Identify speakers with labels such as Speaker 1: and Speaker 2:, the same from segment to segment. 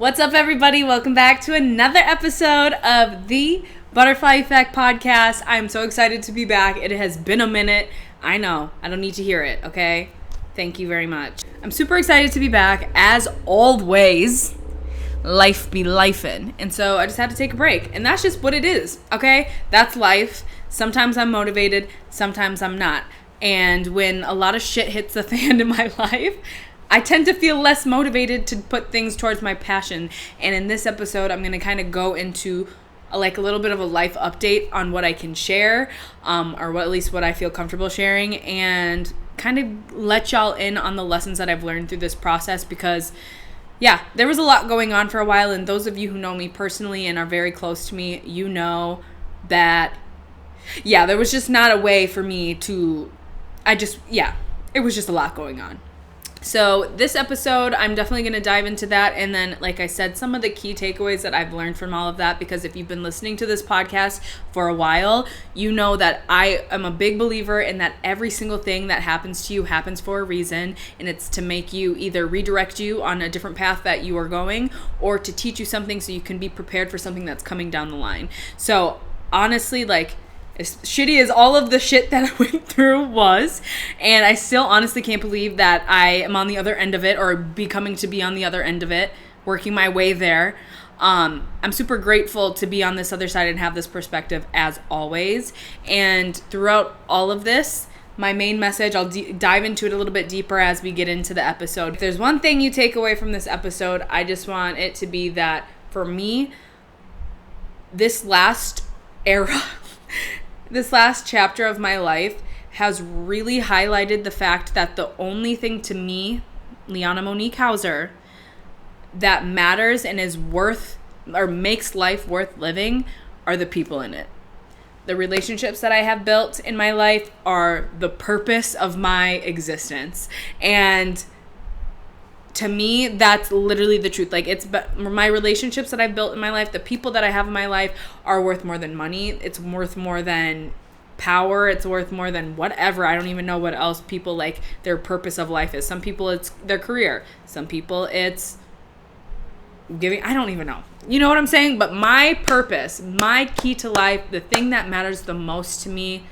Speaker 1: What's up, everybody? Welcome back to another episode of the Butterfly Effect podcast. I'm so excited to be back. It has been a minute. I know. I don't need to hear it, okay? Thank you very much. I'm super excited to be back. As always, life be lifin'. And so I just had to take a break. And that's just what it is, okay? That's life. Sometimes I'm motivated. Sometimes I'm not. And when a lot of shit hits the fan in my life, I tend to feel less motivated to put things towards my passion. And in this episode, I'm going to kind of go into a little bit of a life update on what I can share, or at least what I feel comfortable sharing, and kind of let y'all in on the lessons that I've learned through this process because, yeah, there was a lot going on for a while. And those of you who know me personally and are very close to me, you know that, yeah, there was just not a way for me to, it was just a lot going on. So this episode, I'm definitely going to dive into that. And then, like I said, some of the key takeaways that I've learned from all of that, because if you've been listening to this podcast for a while, you know that I am a big believer in that every single thing that happens to you happens for a reason. And it's to make you either redirect you on a different path that you are going, or to teach you something so you can be prepared for something that's coming down the line. So honestly, as shitty as all of the shit that I went through was, and I still honestly can't believe that I am on the other end of it, or becoming to be on the other end of it, working my way there. I'm super grateful to be on this other side and have this perspective as always. And throughout all of this, my main message, I'll dive into it a little bit deeper as we get into the episode. If there's one thing you take away from this episode, I just want it to be that for me, this last era, this last chapter of my life has really highlighted the fact that the only thing to me, Liana Monique Hauser, that matters and is worth or makes life worth living are the people in it. The relationships that I have built in my life are the purpose of my existence. And to me, that's literally the truth. It's my relationships that I've built in my life, the people that I have in my life are worth more than money. It's worth more than power. It's worth more than whatever. I don't even know what else people their purpose of life is. Some people it's their career. Some people it's giving. I don't even know. You know what I'm saying? But my purpose, my key to life, the thing that matters the most to me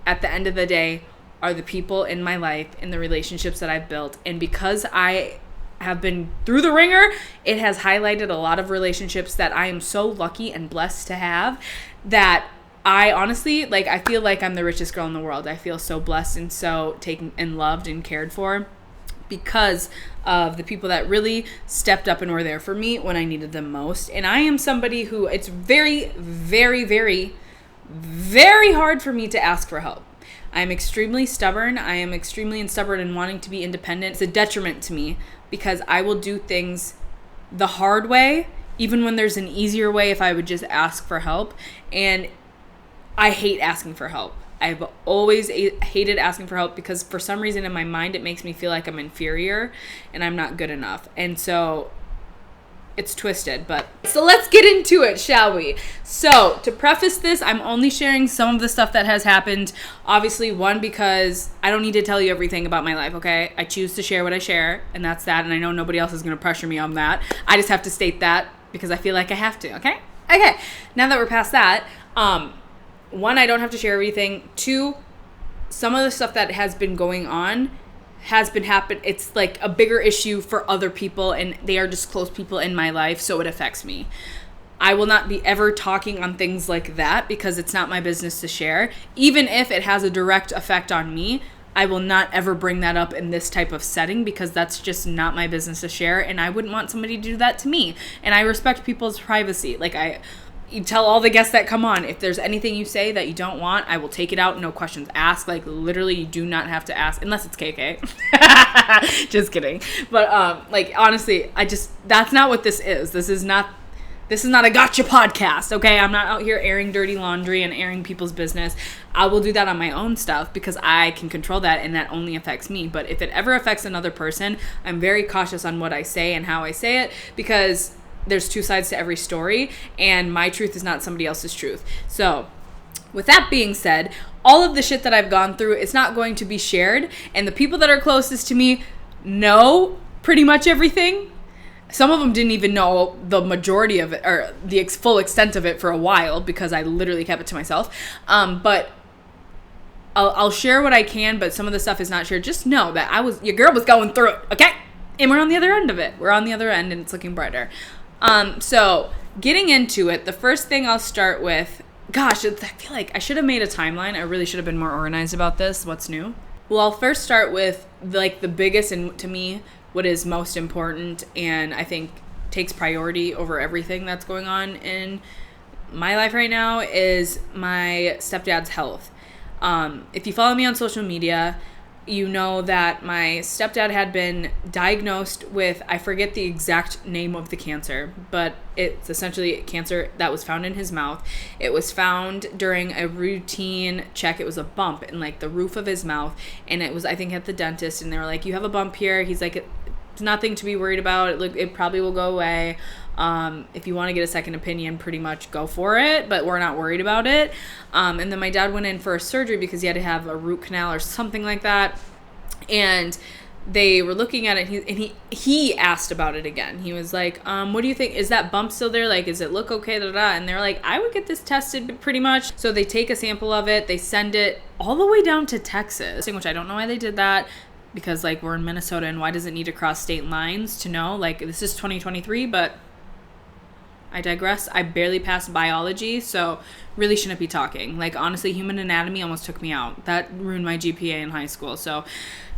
Speaker 1: at the end of the day are the people in my life and the relationships that I've built. And because I have been through the ringer, it has highlighted a lot of relationships that I am so lucky and blessed to have, that I honestly, I feel like I'm the richest girl in the world. I feel so blessed and so taken and loved and cared for because of the people that really stepped up and were there for me when I needed them most. And I am somebody who, it's very, very, very, very hard for me to ask for help. I'm extremely stubborn. I am extremely stubborn in wanting to be independent. It's a detriment to me because I will do things the hard way, even when there's an easier way if I would just ask for help. And I hate asking for help. I've always hated asking for help because for some reason in my mind it makes me feel like I'm inferior and I'm not good enough. And so it's twisted, so let's get into it, shall we? So to preface this, I'm only sharing some of the stuff that has happened. Obviously, one, because I don't need to tell you everything about my life, okay? I choose to share what I share, and that's that, and I know nobody else is going to pressure me on that. I just have to state that because I feel like I have to, okay? Okay, now that we're past that, one, I don't have to share everything. Two, some of the stuff that has been going on has been happening. It's a bigger issue for other people, and they are just close people in my life, so it affects me. I will not be ever talking on things like that because it's not my business to share. Even if it has a direct effect on me, I will not ever bring that up in this type of setting because that's just not my business to share, and I wouldn't want somebody to do that to me. And I respect people's privacy. You tell all the guests that come on, if there's anything you say that you don't want, I will take it out, no questions asked. Literally, you do not have to ask, unless it's KK. Just kidding. But, honestly, that's not what this is. This is not a gotcha podcast, okay? I'm not out here airing dirty laundry and airing people's business. I will do that on my own stuff because I can control that, and that only affects me. But if it ever affects another person, I'm very cautious on what I say and how I say it because there's two sides to every story, and my truth is not somebody else's truth. So with that being said, all of the shit that I've gone through, it's not going to be shared, and the people that are closest to me know pretty much everything. Some of them didn't even know the majority of it or the full extent of it for a while because I literally kept it to myself. But I'll share what I can, but some of the stuff is not shared. Just know that your girl was going through it, okay? And we're on the other end of it. We're on the other end, and it's looking brighter. So getting into it, the first thing I'll start with, gosh, I feel like I should have made a timeline. I really should have been more organized about this. What's new? Well, I'll first start with like the biggest, and to me, what is most important, and I think takes priority over everything that's going on in my life right now, is my stepdad's health. If you follow me on social media, you know that my stepdad had been diagnosed with, I forget the exact name of the cancer, but it's essentially cancer that was found in his mouth. It was found during a routine check. It was a bump in like the roof of his mouth, and it was, I think, at the dentist, and they were like, you have a bump here. He's like, it's nothing to be worried about. It probably will go away. If you want to get a second opinion, pretty much go for it, but we're not worried about it. And then my dad went in for a surgery because he had to have a root canal or something like that. And they were looking at it, and he asked about it again. He was like, what do you think? Is that bump still there? Like, does it look okay? Da, da, da. And they're like, I would get this tested pretty much. So they take a sample of it. They send it all the way down to Texas, which I don't know why they did that. Because like we're in Minnesota, and why does it need to cross state lines to know? Like, this is 2023, but I digress. I barely passed biology, so really shouldn't be talking. Like, honestly, human anatomy almost took me out. That ruined my GPA in high school, so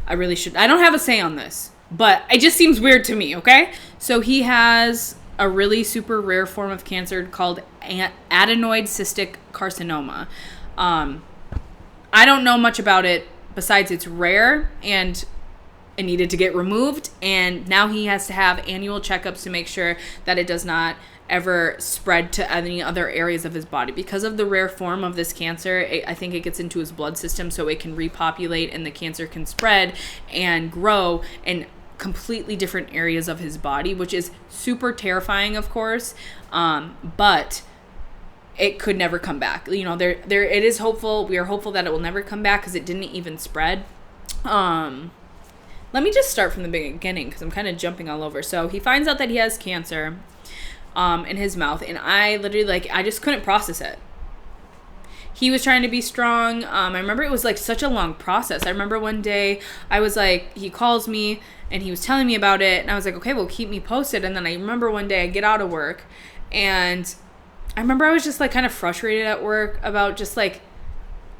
Speaker 1: I really should. I don't have a say on this, but it just seems weird to me, okay? So he has a really super rare form of cancer called adenoid cystic carcinoma. I don't know much about it besides it's rare and it needed to get removed, and now he has to have annual checkups to make sure that it does not ever spread to any other areas of his body. Because of the rare form of this cancer, I think it gets into his blood system, so it can repopulate, and the cancer can spread and grow in completely different areas of his body, which is super terrifying, of course, but it could never come back. You know, there it is hopeful. We are hopeful that it will never come back because it didn't even spread. Let me just start from the beginning because I'm kind of jumping all over. So he finds out that he has cancer in his mouth, and I literally, I just couldn't process it. He was trying to be strong. I remember it was like such a long process. I remember one day I was like, he calls me and he was telling me about it, and I was like, okay, well, keep me posted. And then I remember one day I get out of work, and I remember I was just like kind of frustrated at work about just like,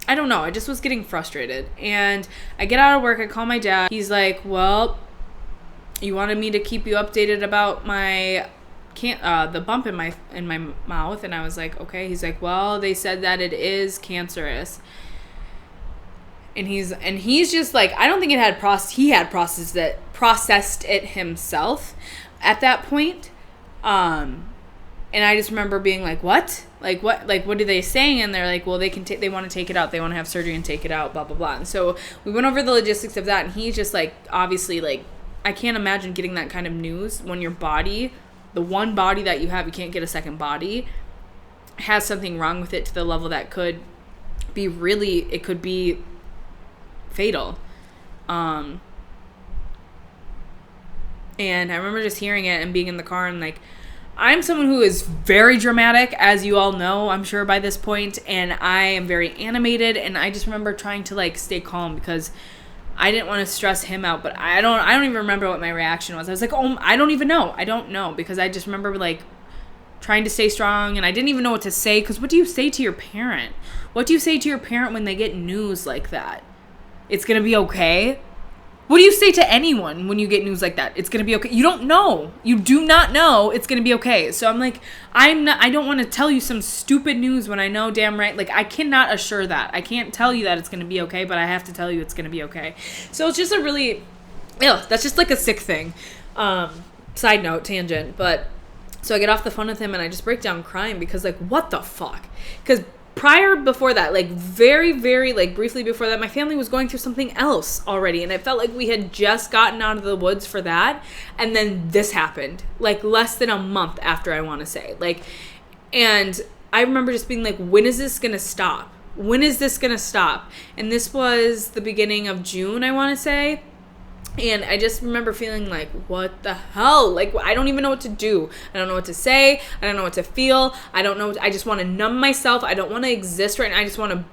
Speaker 1: I don't know, I just was getting frustrated. And I get out of work, I call my dad. He's like, well, you wanted me to keep you updated about my the bump in my mouth. And I was like, okay. He's like, well, they said that it is cancerous. And he's just like, I don't think he had processed it himself at that point. And I just remember being like, what? Like, what? Like, what are they saying? And they're like, well, they want to take it out. They want to have surgery and take it out, blah, blah, blah. And so we went over the logistics of that. And he's just like, obviously, like, I can't imagine getting that kind of news when your body, the one body that you have, you can't get a second body, has something wrong with it to the level that could be fatal. And I remember just hearing it and being in the car, and like, I'm someone who is very dramatic, as you all know, I'm sure by this point, and I am very animated, and I just remember trying to like stay calm because I didn't want to stress him out, but I don't even remember what my reaction was. I was like, oh, I don't even know. I don't know, because I just remember like trying to stay strong, and I didn't even know what to say, because what do you say to your parent? What do you say to your parent when they get news like that? It's going to be okay? What do you say to anyone when you get news like that? It's going to be okay. You don't know. You do not know it's going to be okay. So I'm like, I don't want to tell you some stupid news when I know damn right. Like, I cannot assure that. I can't tell you that it's going to be okay, but I have to tell you it's going to be okay. So it's just a really, that's just like a sick thing. Side note, tangent. But so I get off the phone with him and I just break down crying because like, what the fuck? Because before that, like very, very, like briefly before that, my family was going through something else already. And it felt like we had just gotten out of the woods for that. And then this happened like less than a month after, I want to say. Like, and I remember just being like, when is this going to stop? When is this going to stop? And this was the beginning of June, I want to say. And I just remember feeling like, what the hell? Like, I don't even know what to do. I don't know what to say. I don't know what to feel. I don't know. I just want to numb myself. I don't want to exist right now. I just want to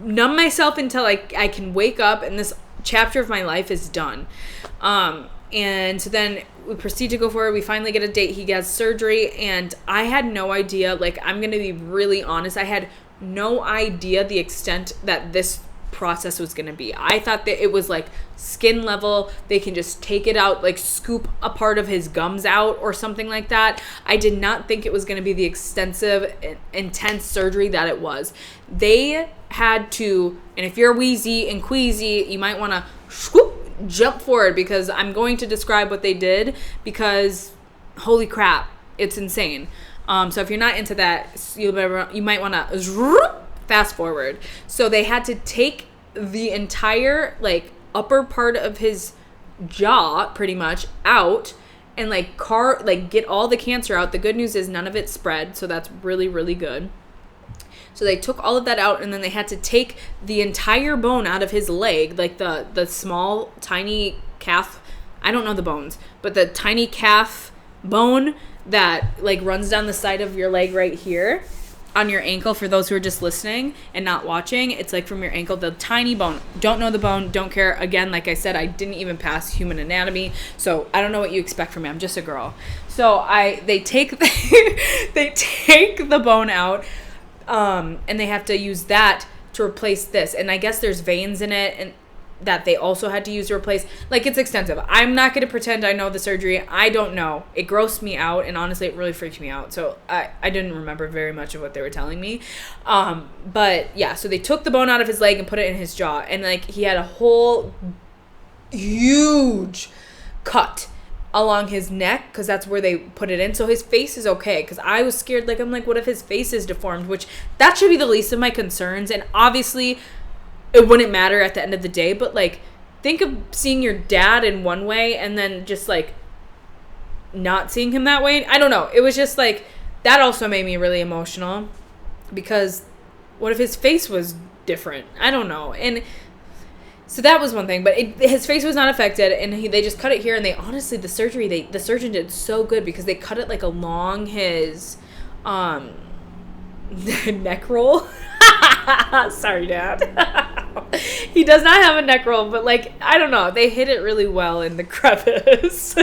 Speaker 1: numb myself until I can wake up and this chapter of my life is done. And so then we proceed to go forward. We finally get a date. He gets surgery. And I had no idea. Like, I'm going to be really honest. I had no idea the extent that this process was going to be. I thought that it was like skin level. They can just take it out, like scoop a part of his gums out or something like that. I did not think it was going to be the extensive, intense surgery that it was. They had to, and if you're wheezy and queasy, you might want to jump forward because I'm going to describe what they did because holy crap, it's insane. So if you're not into that, you might want to fast forward. So they had to take the entire like upper part of his jaw pretty much out and get all the cancer out. The good news is none of it spread, so that's really, really good. So they took all of that out, and then they had to take the entire bone out of his leg, like the small, tiny calf. I don't know the bones, but the tiny calf bone that like runs down the side of your leg right here on your ankle. For those who are just listening and not watching, it's like from your ankle, the tiny bone. Don't know the bone, don't care. Again, like I said, I didn't even pass human anatomy, so I don't know what you expect from me. I'm just a girl. So they take they take the bone out, and they have to use that to replace this. And I guess there's veins in it and that they also had to use to replace. Like, it's extensive. I'm not going to pretend I know the surgery. I don't know. It grossed me out, and honestly, it really freaked me out. So I didn't remember very much of what they were telling me. But yeah, so they took the bone out of his leg and put it in his jaw, and like he had a whole huge cut along his neck because that's where they put it in. So his face is okay, because I was scared. Like, I'm like, what if his face is deformed? Which that should be the least of my concerns. And obviously it wouldn't matter at the end of the day, but like, think of seeing your dad in one way and then just like not seeing him that way. I don't know. It was just like, that also made me really emotional, because what if his face was different? I don't know. And so that was one thing, but his face was not affected, and they just cut it here. And they honestly, the surgeon did so good, because they cut it like along his neck roll. Sorry, Dad. He does not have a neck roll, but like, I don't know, they hit it really well in the crevice.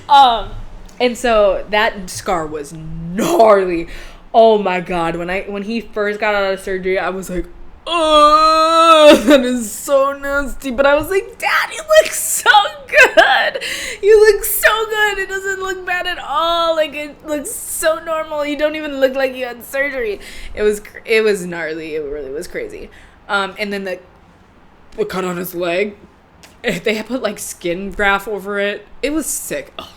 Speaker 1: And so that scar was gnarly. Oh my God, when he first got out of surgery, I was like, oh, that is so nasty. But I was like, Dad, you look so good. You look so good. It doesn't look bad at all. Like, it looks so normal. You don't even look like you had surgery. It was gnarly. It really was crazy. And then the cut on his leg, they had put like skin graft over it. It was sick. Oh,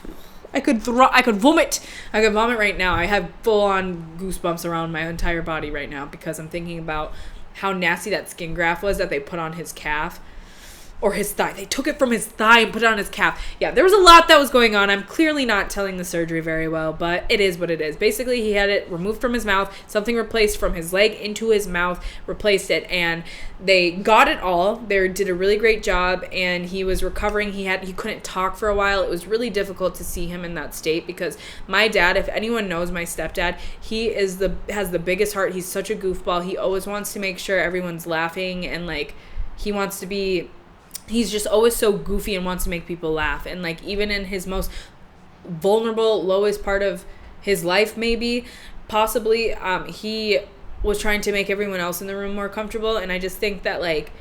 Speaker 1: I could vomit. I could vomit right now. I have full on goosebumps around my entire body right now, because I'm thinking about how nasty that skin graft was that they put on his calf or his thigh. They took it from his thigh and put it on his calf. Yeah, there was a lot that was going on. I'm clearly not telling the surgery very well, but it is what it is. Basically, he had it removed from his mouth, something replaced from his leg into his mouth, replaced it, and they got it all. They did a really great job, and he was recovering. He couldn't talk for a while. It was really difficult to see him in that state, because my dad, if anyone knows my stepdad, he has the biggest heart. He's such a goofball. He always wants to make sure everyone's laughing, and like, he's just always so goofy and wants to make people laugh. And like, even in his most vulnerable, lowest part of his life, maybe, possibly, he was trying to make everyone else in the room more comfortable. And I just think that like,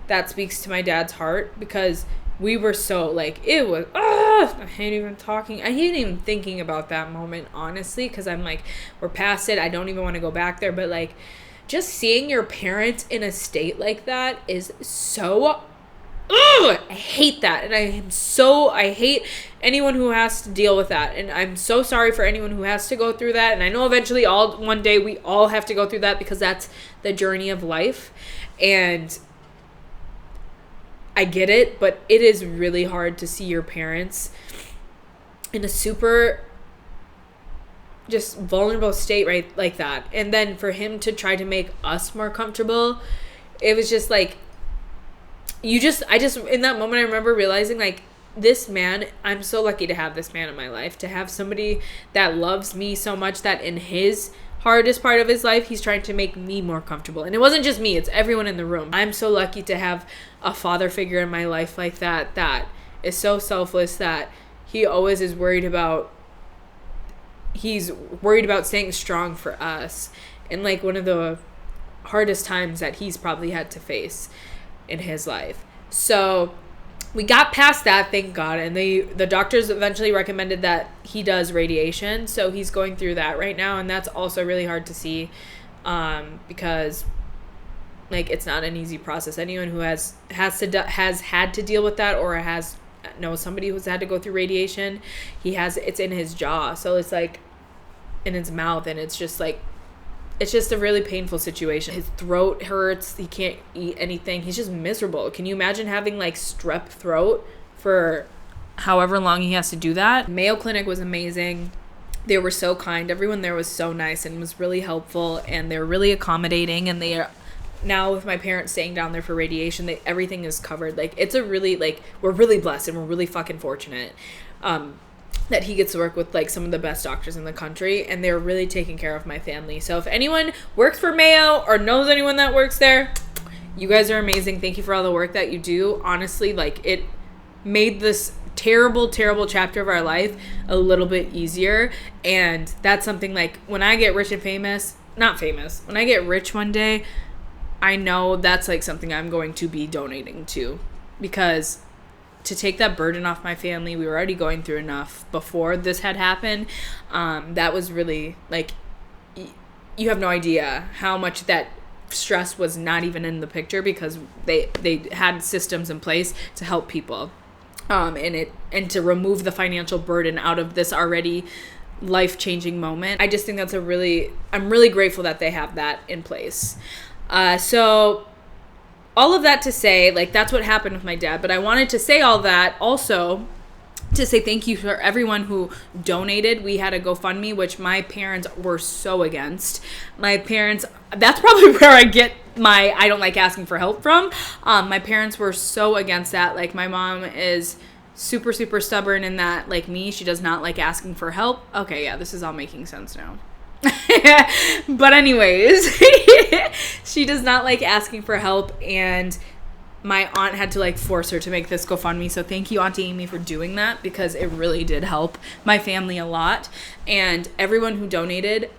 Speaker 1: that speaks to my dad's heart, because we were so like, it was, I hate even talking. I hate even thinking about that moment, honestly, because I'm like, we're past it. I don't even want to go back there. But like, just seeing your parents in a state like that is so, I hate that. And I hate anyone who has to deal with that. And I'm so sorry for anyone who has to go through that. And I know eventually one day we all have to go through that, because that's the journey of life. And I get it, but it is really hard to see your parents in a super just vulnerable state, right, like that. And then for him to try to make us more comfortable, it was just like, I just, in that moment, I remember realizing, like, this man, I'm so lucky to have this man in my life, to have somebody that loves me so much that in his hardest part of his life, he's trying to make me more comfortable. And it wasn't just me, it's everyone in the room. I'm so lucky to have a father figure in my life like that, that is so selfless, that he always is worried about, he's worried about staying strong for us in, like, one of the hardest times that he's probably had to face in his life. So we got past that, thank God, and the doctors eventually recommended that he does radiation, so he's going through that right now, and that's also really hard to see, because, like, it's not an easy process. Anyone who has had to deal with that, or knows somebody who's had to go through radiation, it's in his jaw, so it's like in his mouth, and it's just like, it's just a really painful situation. His throat hurts. He can't eat anything. He's just miserable. Can you imagine having, like, strep throat for however long he has to do that? Mayo Clinic was amazing. They were so kind. Everyone there was so nice and was really helpful, and they were really accommodating, and they are now, with my parents staying down there for radiation, everything is covered. Like, it's a really, like, we're really blessed, and we're really fucking fortunate that he gets to work with, like, some of the best doctors in the country, and they're really taking care of my family. So if anyone works for Mayo or knows anyone that works there, you guys are amazing. Thank you for all the work that you do. Honestly, like, it made this terrible, terrible chapter of our life a little bit easier, and that's something, like, when I get rich and when I get rich one day, I know that's, like, something I'm going to be donating to, because to take that burden off my family, we were already going through enough before this had happened. That was really, like, you have no idea how much that stress was not even in the picture, because they had systems in place to help people, and to remove the financial burden out of this already life-changing moment. I just think I'm really grateful that they have that in place. So all of that to say, like, that's what happened with my dad. But I wanted to say all that also to say thank you for everyone who donated. We had a GoFundMe, which my parents were so against. My parents, that's probably where I get my I don't like asking for help from. My parents were so against that. Like, my mom is super, super stubborn in that, like me, she does not like asking for help. Okay, yeah, this is all making sense now. But anyways, she does not like asking for help, and my aunt had to, like, force her to make this GoFundMe. So thank you, Auntie Amy, for doing that, because it really did help my family a lot. And everyone who donated,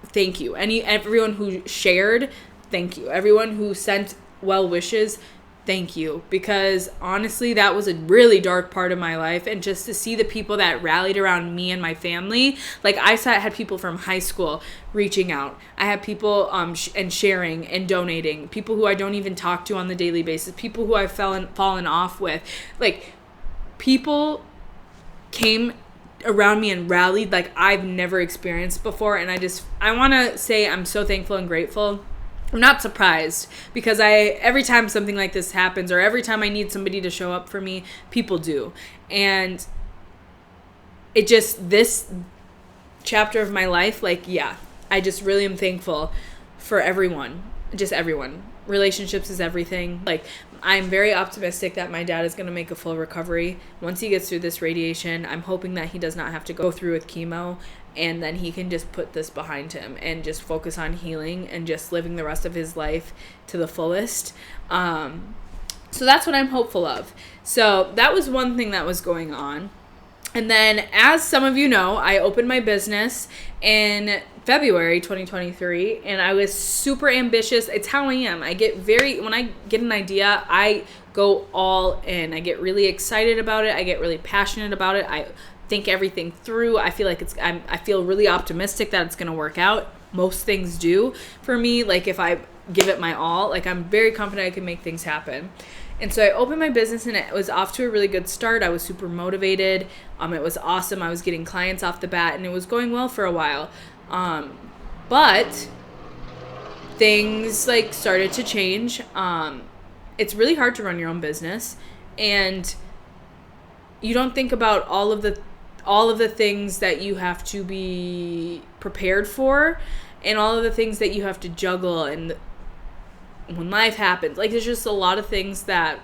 Speaker 1: thank you. Everyone who shared, thank you. Everyone who sent well wishes, thank you, because honestly, that was a really dark part of my life, and just to see the people that rallied around me and my family, like, had people from high school reaching out. I had people and sharing and donating, people who I don't even talk to on the daily basis, people who I've fallen off with. Like, people came around me and rallied like I've never experienced before, and I want to say I'm so thankful and grateful. I'm not surprised, because every time something like this happens, or every time I need somebody to show up for me, people do. And this chapter of my life, like, yeah, I just really am thankful for everyone. Just everyone. Relationships is everything. Like, I'm very optimistic that my dad is going to make a full recovery once he gets through this radiation. I'm hoping that he does not have to go through with chemo, and then he can just put this behind him and just focus on healing and just living the rest of his life to the fullest. So that's what I'm hopeful of. So that was one thing that was going on. And then, as some of you know, I opened my business in February 2023, and I was super ambitious. It's how I am. When I get an idea, I go all in. I get really excited about it. I get really passionate about it. I think everything through. I feel like I feel really optimistic that it's going to work out. Most things do for me. Like, if I give it my all, like, I'm very confident I can make things happen. And so I opened my business, and it was off to a really good start. I was super motivated. It was awesome. I was getting clients off the bat, and it was going well for a while. But things, like, started to change. It's really hard to run your own business, and you don't think about all of the things that you have to be prepared for, and all of the things that you have to juggle, and when life happens. Like, there's just a lot of things that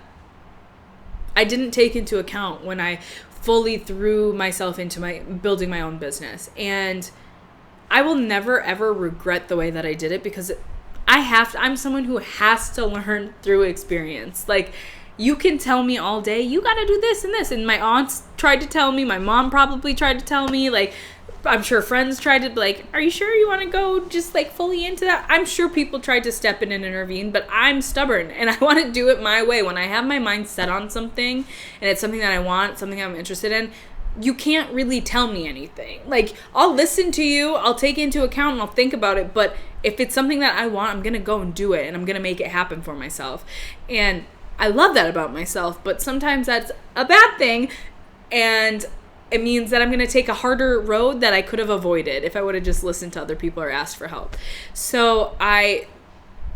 Speaker 1: I didn't take into account when I fully threw myself into building my own business. And I will never ever regret the way that I did it, because I'm someone who has to learn through experience. Like, you can tell me all day, you got to do this and this. And my aunts tried to tell me, my mom probably tried to tell me, like, I'm sure friends tried to be like, are you sure you want to go just like fully into that? I'm sure people tried to step in and intervene, but I'm stubborn and I want to do it my way. When I have my mind set on something and it's something that I want, something I'm interested in, you can't really tell me anything. Like, I'll listen to you, I'll take it into account and I'll think about it. But if it's something that I want, I'm going to go and do it, and I'm going to make it happen for myself. And I love that about myself, but sometimes that's a bad thing. And it means that I'm going to take a harder road that I could have avoided if I would have just listened to other people or asked for help. So I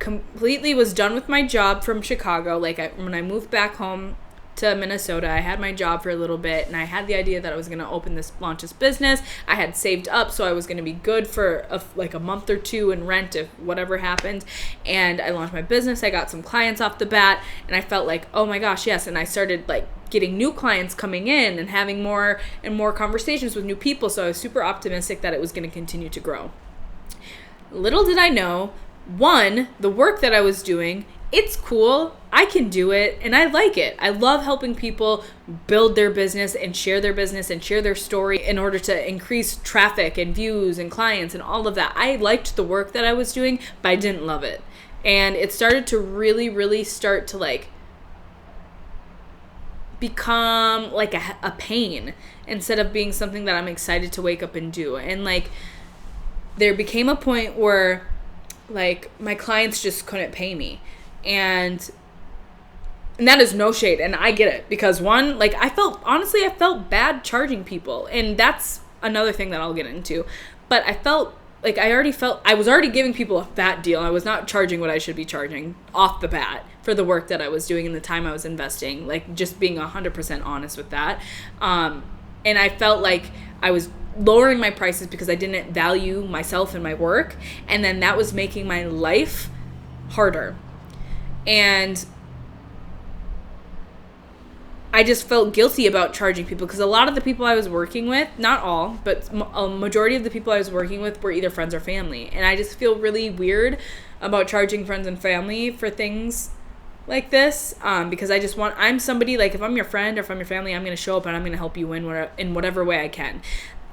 Speaker 1: completely was done with my job from Chicago. Like, when I moved back home to Minnesota, I had my job for a little bit, and I had the idea that I was going to launch this business. I had saved up, so I was going to be good for a month or two in rent if whatever happened. And I launched my business. I got some clients off the bat, and I felt like, oh my gosh, yes. And I started like getting new clients coming in and having more and more conversations with new people. So I was super optimistic that it was going to continue to grow. Little did I know, one, the work that I was doing, it's cool. I can do it and I like it. I love helping people build their business and share their story in order to increase traffic and views and clients and all of that. I liked the work that I was doing, but I didn't love it. And it started to really, really start to like become like a pain instead of being something that I'm excited to wake up and do. And like, there became a point where like my clients just couldn't pay me. And that is no shade, and I get it, because one, like, I felt bad charging people, and that's another thing that I'll get into. But I felt like I was already giving people a fat deal. I was not charging what I should be charging off the bat for the work that I was doing and the time I was investing, like, just being 100% honest with that. And I felt like I was lowering my prices because I didn't value myself and my work, and then that was making my life harder. And I just felt guilty about charging people, because a lot of the people I was working with, not all, but a majority of the people I was working with were either friends or family. And I just feel really weird about charging friends and family for things like this, because I'm somebody, like, if I'm your friend or if I'm your family, I'm going to show up and I'm going to help you in whatever way I can.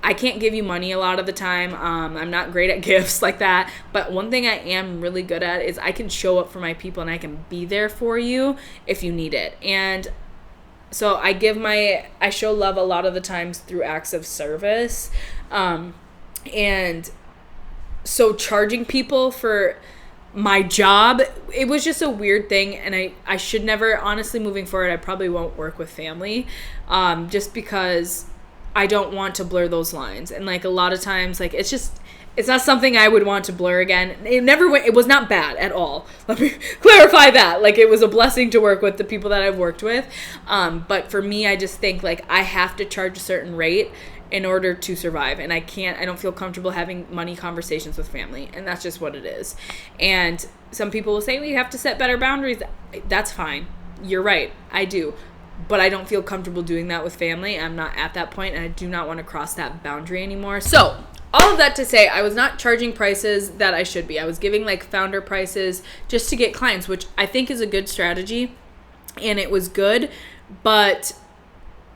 Speaker 1: I can't give you money a lot of the time. I'm not great at gifts like that. But one thing I am really good at is I can show up for my people and I can be there for you if you need it. And so I show love a lot of the times through acts of service. And so charging people for my job, it was just a weird thing. And I should never, honestly, moving forward, I probably won't work with family, just because I don't want to blur those lines. And like, a lot of times, like, it's not something I would want to blur again. It was not bad at all. Let me clarify that. Like, it was a blessing to work with the people that I've worked with. But for me, I just think like I have to charge a certain rate in order to survive. And I don't feel comfortable having money conversations with family. And that's just what it is. And some people will say, well, you have to set better boundaries. That's fine. You're right. I do. But I don't feel comfortable doing that with family. I'm not at that point, and I do not want to cross that boundary anymore. So all of that to say, I was not charging prices that I should be. I was giving like founder prices just to get clients, which I think is a good strategy, and it was good, but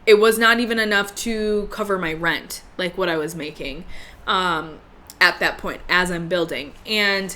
Speaker 1: it was not even enough to cover my rent, like what I was making at that point as I'm building. And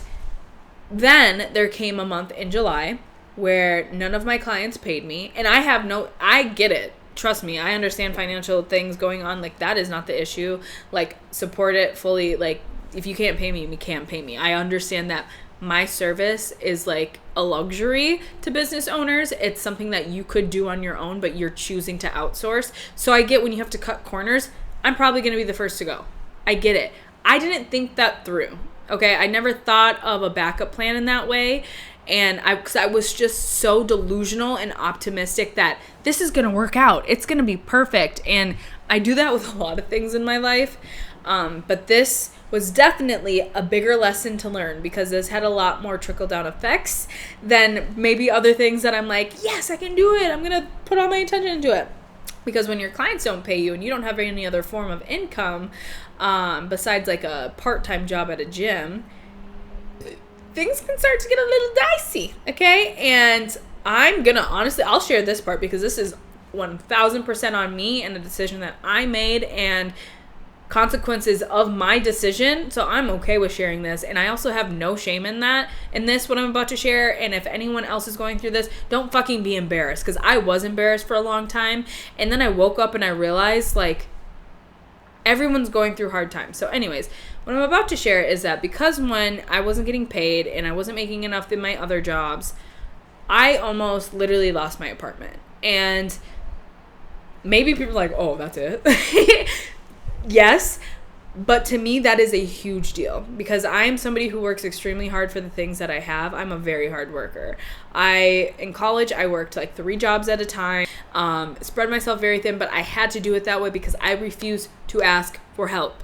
Speaker 1: then there came a month in July where none of my clients paid me, and I get it. Trust me, I understand financial things going on. Like, that is not the issue. Like, support it fully. Like, if you can't pay me, you can't pay me. I understand that my service is like a luxury to business owners. It's something that you could do on your own, but you're choosing to outsource. So I get when you have to cut corners, I'm probably going to be the first to go. I get it. I didn't think that through. Okay, I never thought of a backup plan in that way. And because I was just so delusional and optimistic that this is going to work out. It's going to be perfect. And I do that with a lot of things in my life. But this was definitely a bigger lesson to learn because this had a lot more trickle-down effects than maybe other things that I'm like, yes, I can do it. I'm going to put all my attention into it. Because when your clients don't pay you and you don't have any other form of income besides like a part-time job at a gym, things can start to get a little dicey, okay? And I'm going to honestly, I'll share this part because this is 1,000% on me and a decision that I made and consequences of my decision. So I'm okay with sharing this, and I also have no shame in that, in this what I'm about to share. And if anyone else is going through this, don't fucking be embarrassed, because I was embarrassed for a long time, and then I woke up and I realized like everyone's going through hard times. So anyways, what I'm about to share is that because when I wasn't getting paid and I wasn't making enough in my other jobs, I almost literally lost my apartment. And maybe people are like, oh, that's it. Yes, but to me, that is a huge deal because I'm somebody who works extremely hard for the things that I have. I'm a very hard worker. In college, I worked like 3 jobs at a time, spread myself very thin, but I had to do it that way because I refused to ask for help.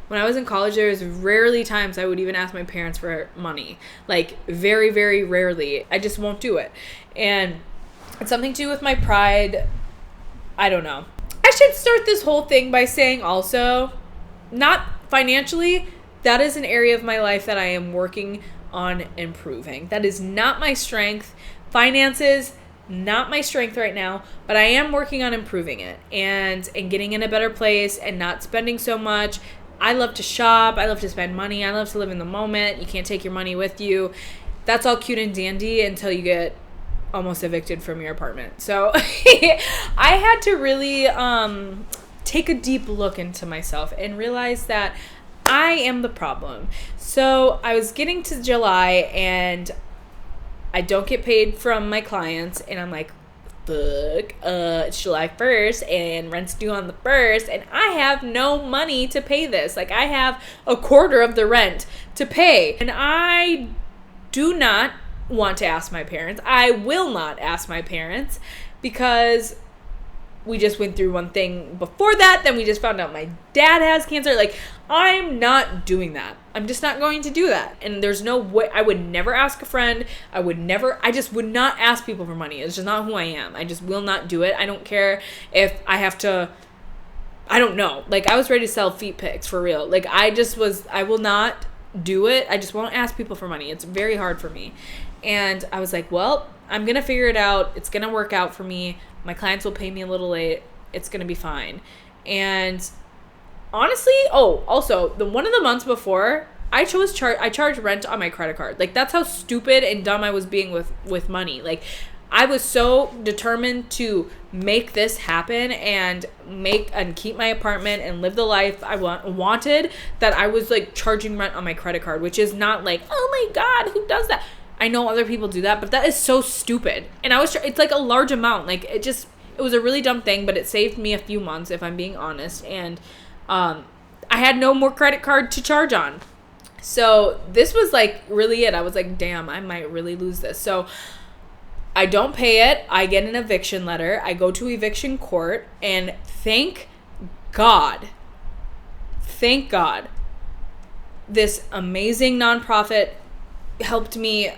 Speaker 1: When I was in college, there was rarely times I would even ask my parents for money. Like very, very rarely. I just won't do it. And it's something to do with my pride. I don't know. I should start this whole thing by saying also, not financially, that is an area of my life that I am working on improving. That is not my strength. Finances, not my strength right now, but I am working on improving it and getting in a better place and not spending so much. I love to shop. I love to spend money. I love to live in the moment. You can't take your money with you. That's all cute and dandy until you get almost evicted from your apartment. So I had to really take a deep look into myself and realize that I am the problem. So I was getting to July and I don't get paid from my clients, and I'm like, fuck, it's July 1st and rent's due on the 1st and I have no money to pay this. Like I have a quarter of the rent to pay, and I do not want to ask my parents. I will not ask my parents because we just went through one thing before that. Then we just found out my dad has cancer. Like, I'm not doing that. I'm just not going to do that. And there's no way. I would never ask a friend. I just would not ask people for money. It's just not who I am. I just will not do it. I don't care if I have to, I don't know. Like, I was ready to sell feet pics for real. Like, I will not do it. I just won't ask people for money. It's very hard for me. And I was like, well, I'm going to figure it out. It's going to work out for me. My clients will pay me a little late. It's going to be fine. And honestly, also, one of the months before, I charged rent on my credit card. Like, that's how stupid and dumb I was being with money. Like, I was so determined to make this happen and keep my apartment and live the life I wanted, that I was like charging rent on my credit card, which is not like, oh my God, who does that? I know other people do that, but that is so stupid. And it's like a large amount. Like, it was a really dumb thing, but it saved me a few months, if I'm being honest. And I had no more credit card to charge on. So this was like really it. I was like, damn, I might really lose this. So I don't pay it. I get an eviction letter. I go to eviction court, and thank God, this amazing nonprofit helped me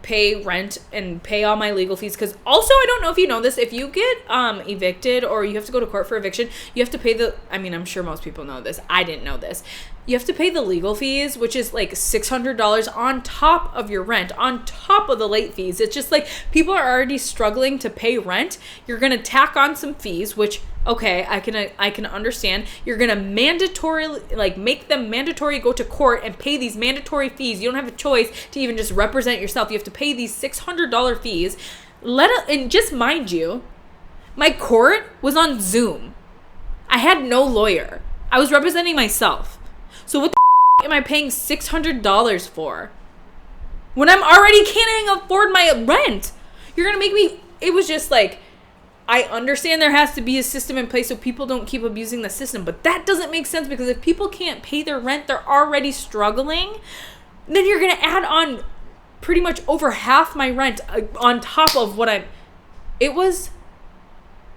Speaker 1: pay rent and pay all my legal fees. Because also, I don't know if you know this, if you get evicted or you have to go to court for eviction, you have to pay I'm sure most people know this. I didn't know this. You have to pay the legal fees, which is like $600 on top of your rent, on top of the late fees. It's just like, people are already struggling to pay rent. You're going to tack on some fees, which, okay, I can understand. You're going to make them mandatory, go to court and pay these mandatory fees. You don't have a choice to even just represent yourself. You have to pay these $600 fees. And just mind you, my court was on Zoom. I had no lawyer. I was representing myself. So what the am I paying $600 for when I'm already can't afford my rent? You're going to make me, it was just like, I understand there has to be a system in place so people don't keep abusing the system, but that doesn't make sense, because if people can't pay their rent, they're already struggling, then you're going to add on pretty much over half my rent on top of what it was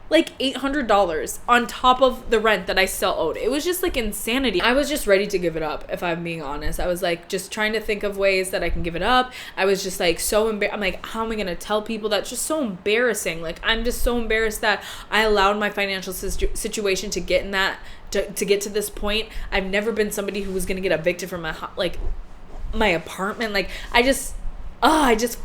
Speaker 1: like $800 on top of the rent that I still owed. It was just like insanity. I was just ready to give it up, if I'm being honest. I was like just trying to think of ways that I can give it up. I was just like so embarrassed. I'm like, how am I going to tell people? That's just so embarrassing. Like, I'm just so embarrassed that I allowed my financial situation to get in that, to get to this point. I've never been somebody who was going to get evicted from my apartment. Like, I just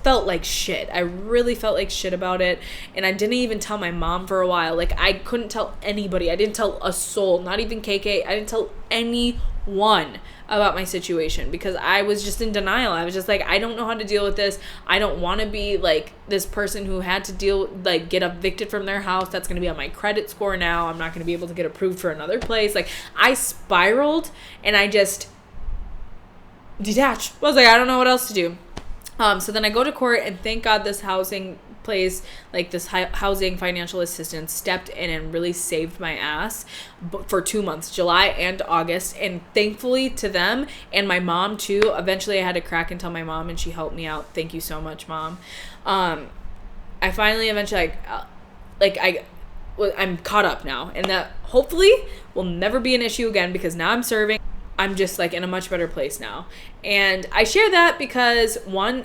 Speaker 1: felt like shit. I really felt like shit about it. And I didn't even tell my mom for a while. Like, I couldn't tell anybody. I didn't tell a soul, not even KK. I didn't tell anyone about my situation because I was just in denial. I was just like, I don't know how to deal with this. I don't want to be like this person who had to get evicted from their house. That's going to be on my credit score now. I'm not going to be able to get approved for another place. Like, I spiraled and I just detached. I was like, I don't know what else to do. So then I go to court, and thank God this housing place, like this housing financial assistance, stepped in and really saved my ass for 2 months, July and August. And thankfully to them and my mom too. Eventually I had to crack and tell my mom, and she helped me out. Thank you so much, Mom. I finally eventually I'm caught up now, and that hopefully will never be an issue again because now I'm serving. I'm just like in a much better place now. And I share that because one,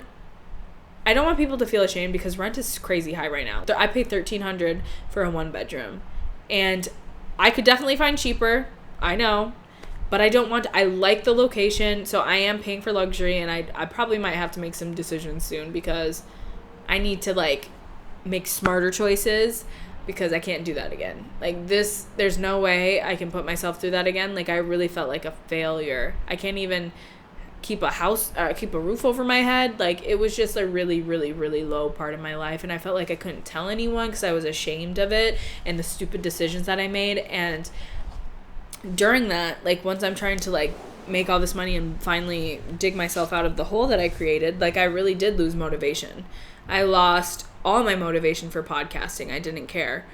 Speaker 1: I don't want people to feel ashamed because rent is crazy high right now. I pay $1,300 for a 1-bedroom, and I could definitely find cheaper. I know, but I like the location. So I am paying for luxury, and I probably might have to make some decisions soon because I need to like make smarter choices. Because I can't do that again. Like this, there's no way I can put myself through that again. Like I really felt like a failure. I can't even keep a roof over my head. Like it was just a really, really, really low part of my life. And I felt like I couldn't tell anyone because I was ashamed of it and the stupid decisions that I made. And during that, like once I'm trying to like make all this money and finally dig myself out of the hole that I created, like I really did lose motivation. I lost all my motivation for podcasting. I didn't care.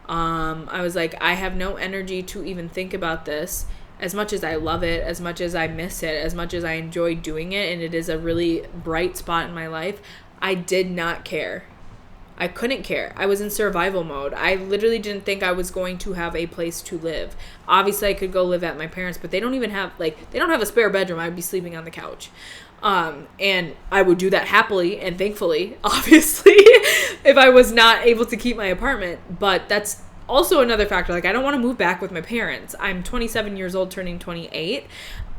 Speaker 1: I was like, I have no energy to even think about this. As much as I love it, as much as I miss it, as much as I enjoy doing it, and it is a really bright spot in my life, I did not care. I couldn't care. I was in survival mode. I literally didn't think I was going to have a place to live. Obviously, I could go live at my parents', but they don't have a spare bedroom. I'd be sleeping on the couch. And I would do that happily and thankfully, obviously, if I was not able to keep my apartment. But that's also another factor. Like, I don't want to move back with my parents. I'm 27 years old, turning 28.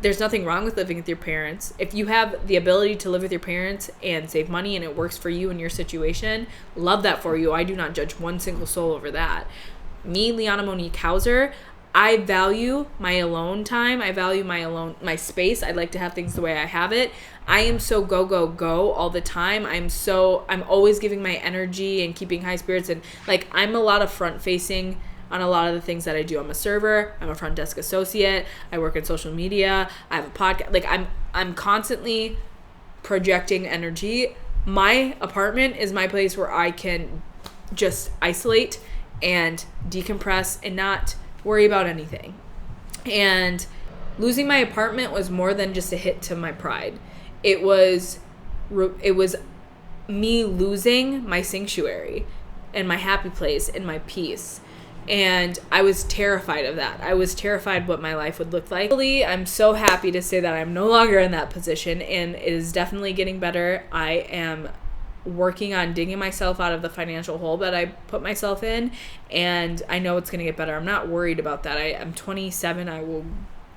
Speaker 1: There's nothing wrong with living with your parents. If you have the ability to live with your parents and save money and it works for you in your situation, love that for you. I do not judge one single soul over that. Me, Liana Monique Hauser, I value my alone time. I value my space. I like to have things the way I have it. I am so go all the time. I'm always giving my energy and keeping high spirits, and like I'm a lot of front facing on a lot of the things that I do. I'm a server, I'm a front desk associate, I work in social media, I have a podcast. Like I'm constantly projecting energy. My apartment is my place where I can just isolate and decompress and not worry about anything. And losing my apartment was more than just a hit to my pride. It was me losing my sanctuary and my happy place and my peace. And I was terrified of that. I was terrified what my life would look like. I'm so happy to say that I'm no longer in that position, and it is definitely getting better. I am working on digging myself out of the financial hole that I put myself in, and I know it's going to get better. I'm not worried about that. I'm 27. I will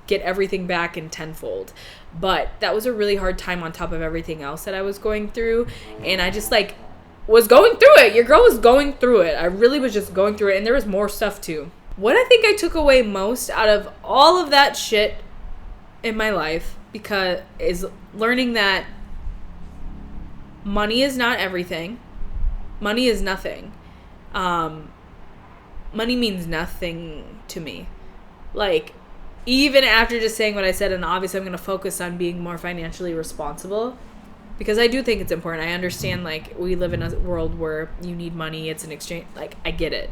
Speaker 1: get everything back in tenfold. But that was a really hard time on top of everything else that I was going through, and I just was going through it. Your girl was going through it. I really was just going through it, and there was more stuff too. What I think I took away most out of all of that shit in my life is learning that money is not everything. Money is nothing. Money means nothing to me. Like, even after just saying what I said, and obviously I'm going to focus on being more financially responsible, because I do think it's important. I understand, like, we live in a world where you need money. It's an exchange. Like, I get it.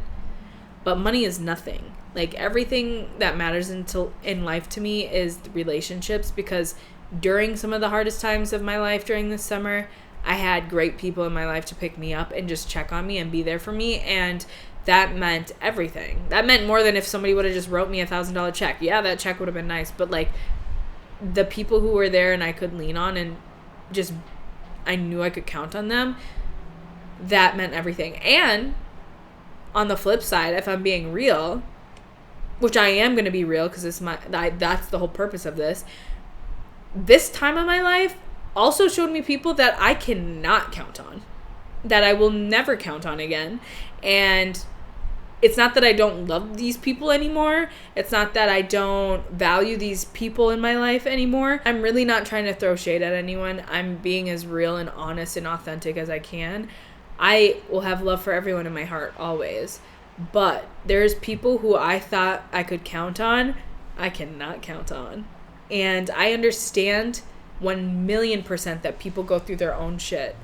Speaker 1: But money is nothing. Like, everything that matters in life to me is relationships, because during some of the hardest times of my life during this summer, I had great people in my life to pick me up and just check on me and be there for me. And that meant everything. That meant more than if somebody would have just wrote me $1,000 check. Yeah, that check would have been nice. But like the people who were there and I could lean on and just, I knew I could count on them, that meant everything. And on the flip side, if I'm being real, which I am going to be real because that's the whole purpose of this time of my life also showed me people that I cannot count on, that I will never count on again. And it's not that I don't love these people anymore. It's not that I don't value these people in my life anymore. I'm really not trying to throw shade at anyone. I'm being as real and honest and authentic as I can. I will have love for everyone in my heart always. But there's people who I thought I could count on, I cannot count on. And I understand 1,000,000% that people go through their own shit.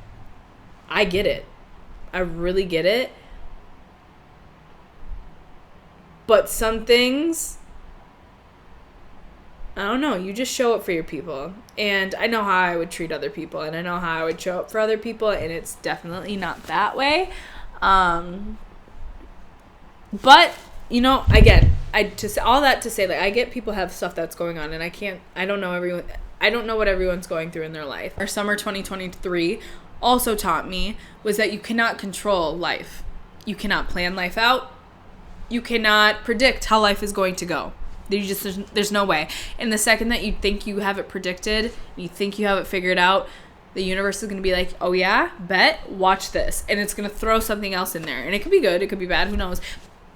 Speaker 1: I get it. I really get it. But some things, I don't know, you just show up for your people. And I know how I would treat other people, and I know how I would show up for other people, and it's definitely not that way. But, you know, again, all that to say, like, I get people have stuff that's going on, and I don't know what everyone's going through in their life. Our summer 2023 also taught me was that you cannot control life. You cannot plan life out. You cannot predict how life is going to go. There's no way. And the second that you think you have it predicted, you think you have it figured out, the universe is going to be like, oh yeah, bet, watch this. And it's going to throw something else in there. And it could be good, it could be bad, who knows.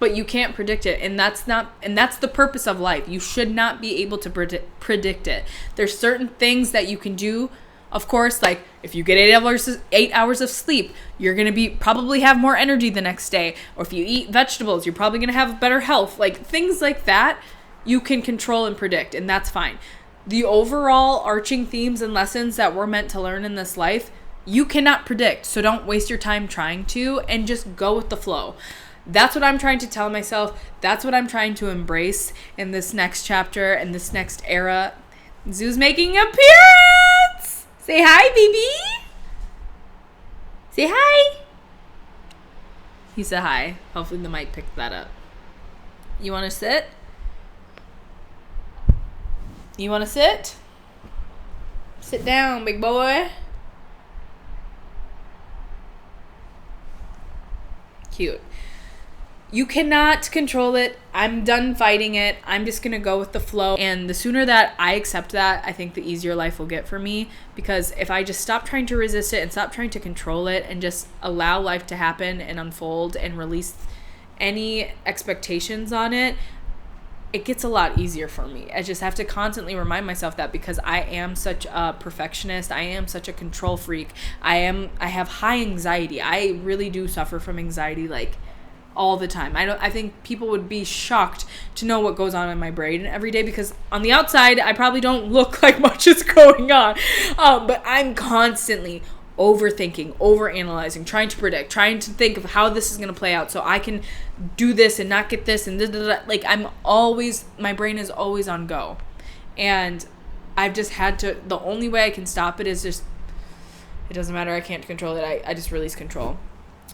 Speaker 1: But you can't predict it. And that's the purpose of life. You should not be able to predict it. There's certain things that you can do. Of course, like if you get 8 hours of sleep, you're going to probably have more energy the next day. Or if you eat vegetables, you're probably going to have better health. Like things like that, you can control and predict, and that's fine. The overall arching themes and lessons that we're meant to learn in this life, you cannot predict. So don't waste your time trying to, and just go with the flow. That's what I'm trying to tell myself. That's what I'm trying to embrace in this next chapter and this next era. Zoo's making an appearance! Say hi, baby! Say hi! He said hi. Hopefully the mic picked that up. You want to sit? You want to sit? Sit down, big boy. Cute. You cannot control it. I'm done fighting it. I'm just going to go with the flow. And the sooner that I accept that, I think the easier life will get for me. Because if I just stop trying to resist it and stop trying to control it and just allow life to happen and unfold and release any expectations on it, it gets a lot easier for me. I just have to constantly remind myself that, because I am such a perfectionist. I am such a control freak. I have high anxiety. I really do suffer from anxiety, like, all the time. I think people would be shocked to know what goes on in my brain every day, because on the outside I probably don't look like much is going on, but I'm constantly overthinking, overanalyzing, trying to predict, trying to think of how this is going to play out so I can do this and not get this and like my brain is always on go. And I've just had to, the only way I can stop it is just, it doesn't matter, I can't control it, I just release control.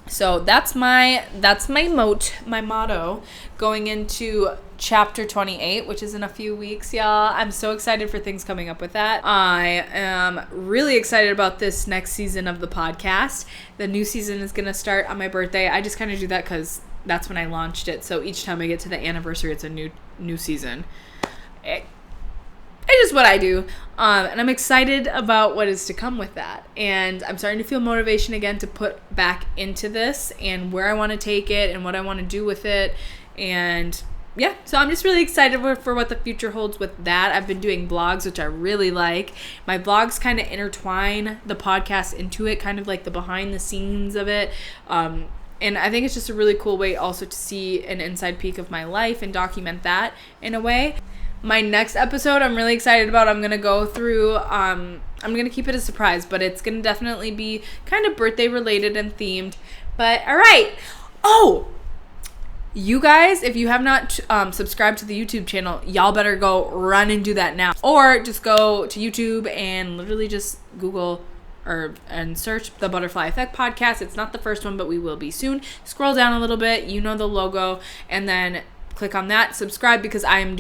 Speaker 1: So that's my motto going into chapter 28, which is in a few weeks, y'all. I'm so excited for things coming up with that. I am really excited about this next season of the podcast. The new season is going to start on my birthday. I just kind of do that because that's when I launched it. So each time I get to the anniversary, it's a new season. It's just what I do. And I'm excited about what is to come with that. And I'm starting to feel motivation again to put back into this and where I want to take it and what I want to do with it. And yeah, so I'm just really excited for what the future holds with that. I've been doing vlogs, which I really like. My vlogs kind of intertwine the podcast into it, kind of like the behind the scenes of it. And I think it's just a really cool way also to see an inside peek of my life and document that in a way. My next episode I'm really excited about. I'm going to go through, I'm going to keep it a surprise, but it's going to definitely be kind of birthday related and themed. But all right. Oh, you guys, if you have not subscribed to the YouTube channel, y'all better go run and do that now. Or just go to YouTube and literally just Google and search the Butterfly Effect podcast. It's not the first one, but we will be soon. Scroll down a little bit, you know the logo, and then click on that, subscribe, because I'm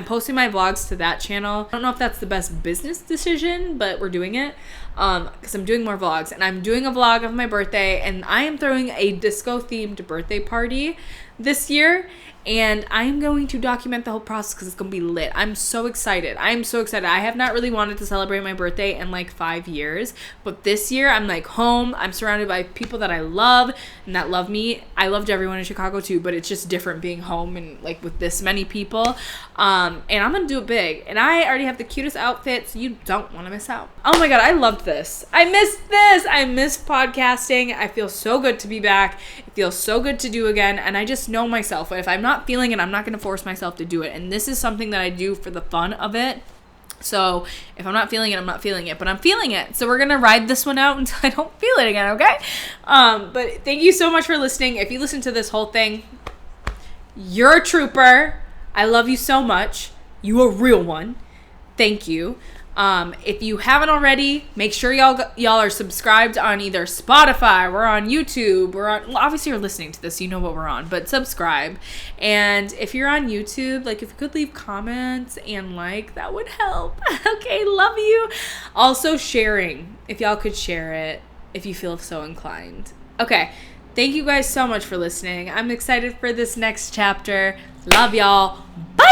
Speaker 1: posting my vlogs to that channel. I don't know if that's the best business decision, but we're doing it because I'm doing more vlogs, and I'm doing a vlog of my birthday, and I am throwing a disco themed birthday party this year, and I'm going to document the whole process because it's going to be lit. I'm so excited. I have not really wanted to celebrate my birthday in like 5 years, but this year I'm like home. I'm surrounded by people that I love and that love me. I loved everyone in Chicago too, but it's just different being home and like with this many people. And I'm going to do it big. And I already have the cutest outfits. You don't want to miss out. Oh my God, I loved this. I missed this. I miss podcasting. I feel so good to be back. It feels so good to do again. And I just know myself. If I'm not feeling it, I'm not going to force myself to do it. And this is something that I do for the fun of it. So if I'm not feeling it, I'm not feeling it, but I'm feeling it. So we're going to ride this one out until I don't feel it again. Okay. But thank you so much for listening. If you listen to this whole thing, you're a trooper. I love you so much. You a real one. Thank you. If you haven't already, make sure y'all are subscribed on either Spotify, we're on YouTube, obviously you're listening to this, you know what we're on, but subscribe. And if you're on YouTube, like if you could leave comments and that would help. Okay, love you. Also sharing, if y'all could share it, if you feel so inclined. Okay, thank you guys so much for listening. I'm excited for this next chapter. Love y'all. Bye.